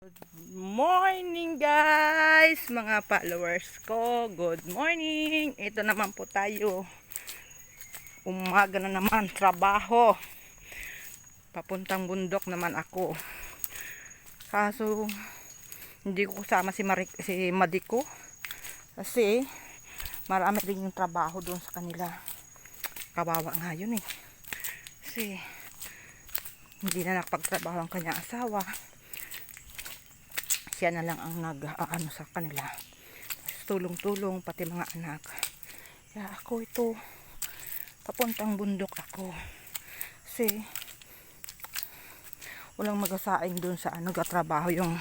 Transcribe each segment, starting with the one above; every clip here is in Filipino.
Good morning guys, mga followers ko. Good morning. Ito naman po tayo. Umaga na naman, trabaho. Papuntang bundok naman ako. Kaso hindi ko kasama si Madiko kasi marami rin yung trabaho doon sa kanila. Kawawa nga yun eh. Kasi hindi na nakapagtrabaho ang kanyang asawa. Siya na lang ang nag-aano sa kanila, tulong-tulong pati mga anak. Kaya ako ito, papuntang bundok ako kasi walang magasaing dun sa nagtatrabaho yung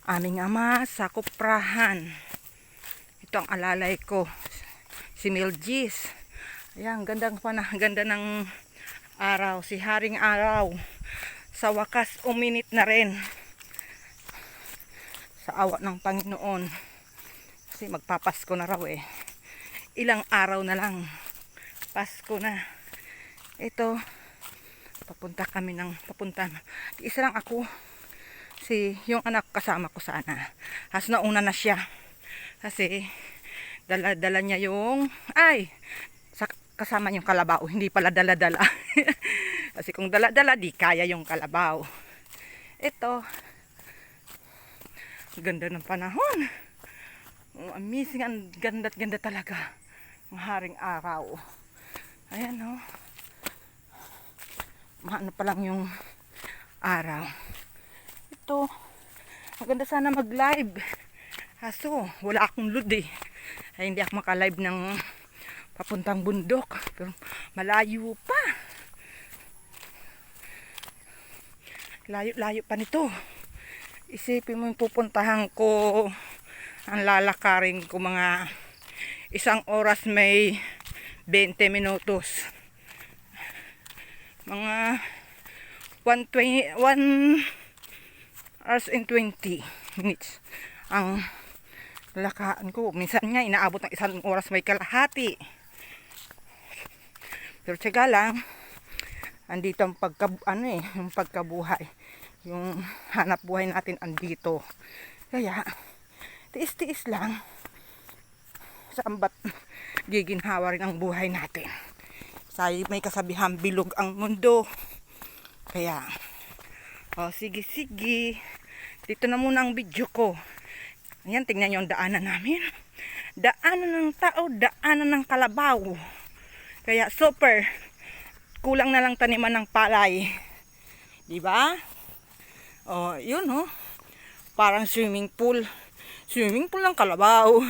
aming ama sa kuprahan. Ito ang alalay ko, si Miljis. Ayan, ganda ng araw, si Haring Araw. Sa wakas uminit na rin, sa awa ng Panginoon, kasi magpapasko na raw eh. Ilang araw na lang Pasko na. Ito, papunta isa lang ako, yung anak kasama ko sana, nauna na siya kasi dala niya yung kasama yung kalabaw, hindi pala dala kasi kung dala di kaya yung kalabaw. Ito, ganda ng panahon. Amazing, ang ganda talaga ng Haring Araw. Ayan o. Maano pa lang yung araw. Ito, maganda sana mag-live. Kaso, wala akong load eh. Ay, hindi ako maka-live ng papuntang bundok. Pero malayo pa. Layo pa nito. Isipin mo yung pupuntahan ko, ang lalakarin ko mga 1 oras may 20 minutos. Mga 1 hours and 20 minutes ang lalakaan ko. Minsan nga inaabot ng 1 oras may kalahati. Pero tiyaga lang, andito ang yung pagkabuhay. Yung hanap buhay natin andito. Kaya tiis-tiis lang. Saan ba't giginhawa rin ang buhay natin? May kasabihan, bilog ang mundo. Kaya sige. Dito na muna ang video ko. Ayan, tingnan nyo ang daanan namin. Daanan ng tao, daanan ng kalabaw. Kaya super, kulang na lang taniman ng palay. Diba? Yun parang swimming pool ng kalabaw.